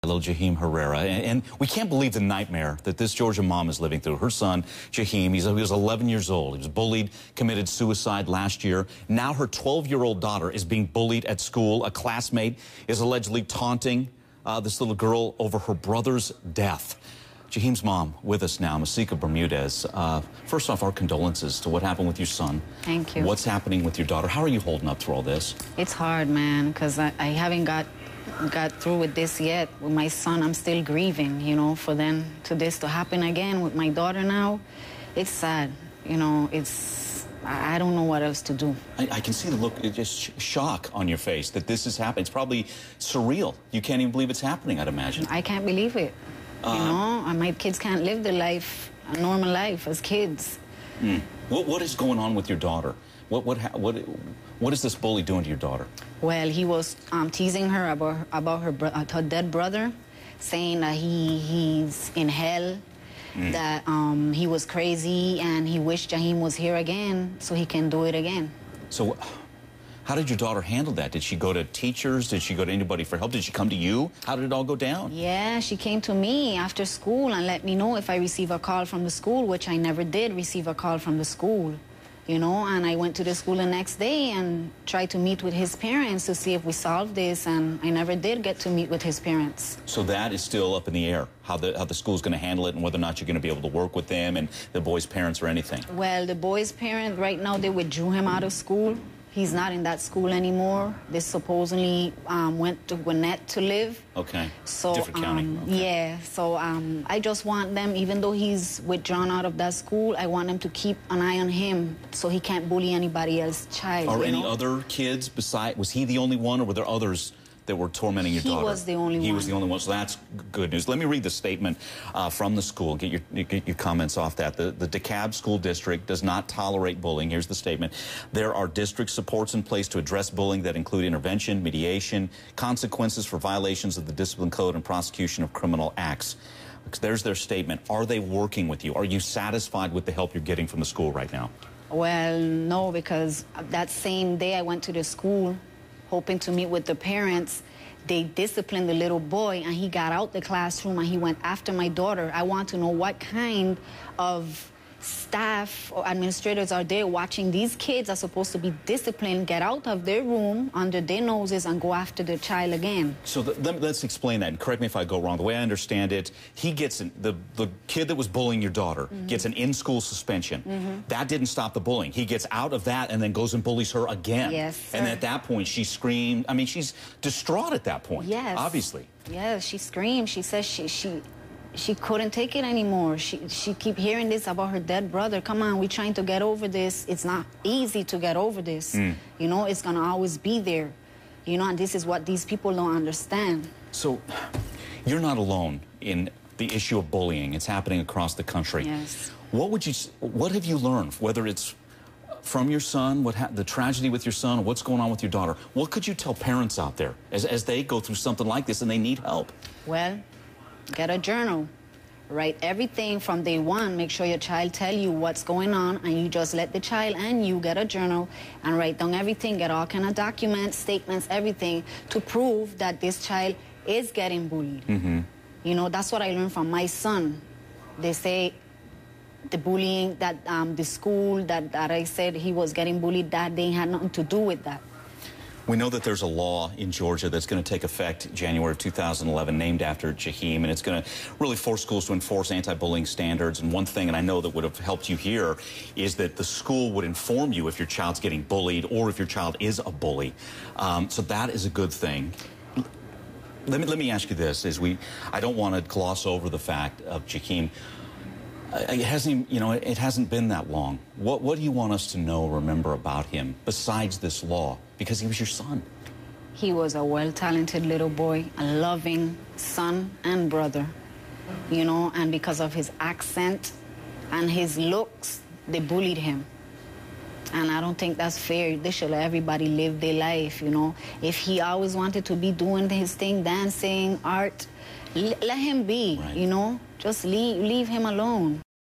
Little Jaheem Herrera, and we can't believe the nightmare that this Georgia mom is living through. Her son, Jaheem, he was 11 years old. He was bullied, committed suicide last year. Now her 12-year-old daughter is being bullied at school. A classmate is allegedly taunting this little girl over her brother's death. Jaheem's mom with us now, Masika Bermudez. First off, our condolences to what happened with your son. Thank you. What's happening with your daughter? How are you holding up through all this? It's hard, man, because I haven't got through with this yet. With my son, I'm still grieving, you know, for this to happen again with my daughter now. It's sad, you know, I don't know what else to do. I can see the look, just shock on your face that this is happening. It's probably surreal. You can't even believe it's happening, I'd imagine. I can't believe it. You know, my kids can't live their life, a normal life as kids. What is going on with your daughter? What is this bully doing to your daughter? Well, he was teasing her about her dead brother, saying that he's in hell, that he was crazy, and he wished Jaheem was here again so he can do it again. So how did your daughter handle that? Did she go to teachers? Did she go to anybody for help? Did she come to you? How did it all go down? Yeah, she came to me after school and let me know if I receive a call from the school, which I never did receive a call from the school. You know, and I went to the school the next day and tried to meet with his parents to see if we solved this, and I never did get to meet with his parents. So that is still up in the air, how the school's going to handle it and whether or not you're going to be able to work with them and the boy's parents or anything. Well, the boy's parents, right now, they withdrew him out of school. He's not in that school anymore. They supposedly went to Gwinnett to live. Okay. So, different county. Okay. Yeah. So I just want them, even though he's withdrawn out of that school, I want them to keep an eye on him so he can't bully anybody else's child. Are any other kids beside? Was he the only one, or were there others that were tormenting your daughter? He was the only one. He was the only one, so that's good news. Let me read the statement from the school, get your comments off that. The DeKalb School District does not tolerate bullying. Here's the statement. There are district supports in place to address bullying that include intervention, mediation, consequences for violations of the discipline code, and prosecution of criminal acts. There's their statement. Are they working with you? Are you satisfied with the help you're getting from the school right now? Well, no, because that same day I went to the school hoping to meet with the parents. They disciplined the little boy, and he got out the classroom and he went after my daughter. I want to know what kind of staff or administrators are there watching these kids are supposed to be disciplined, get out of their room under their noses and go after the child again. So let's explain that, and correct me if I go wrong. The way I understand it, he gets the kid that was bullying your daughter gets an in-school suspension. That didn't stop the bullying. He gets out of that and then goes and bullies her again. Yes, sir. And then at that point, she screamed. I mean, she's distraught at that point. Yes. Obviously. Yeah, she screamed. She says she couldn't take it anymore. She keep hearing this about her dead brother. Come on, we're trying to get over this. It's not easy to get over this. You know, it's gonna always be there. You know, and this is what these people don't understand. So, you're not alone in the issue of bullying. It's happening across the country. Yes. What have you learned, whether it's from your son, the tragedy with your son, or what's going on with your daughter? What could you tell parents out there as they go through something like this and they need help? Well, get a journal. Write everything from day one. Make sure your child tell you what's going on, and you just let the child and you get a journal and write down everything. Get all kind of documents, statements, everything to prove that this child is getting bullied. You know, that's what I learned from my son. They say the bullying, that the school that I said he was getting bullied, that they had nothing to do with that. We know that there's a law in Georgia that's going to take effect January of 2011 named after Jaheem, and it's going to really force schools to enforce anti-bullying standards. And one thing, and I know that would have helped you here, is that the school would inform you if your child's getting bullied or if your child is a bully. So that is a good thing. Let me ask you this: I don't want to gloss over the fact of Jaheem. It hasn't been that long. What do you want us to know, remember about him, besides this law? Because he was your son. He was a well-talented little boy, a loving son and brother, you know, and because of his accent and his looks, they bullied him. And I don't think that's fair. They should let everybody live their life, you know. If he always wanted to be doing his thing, dancing, art, let him be, you know. Just leave him alone.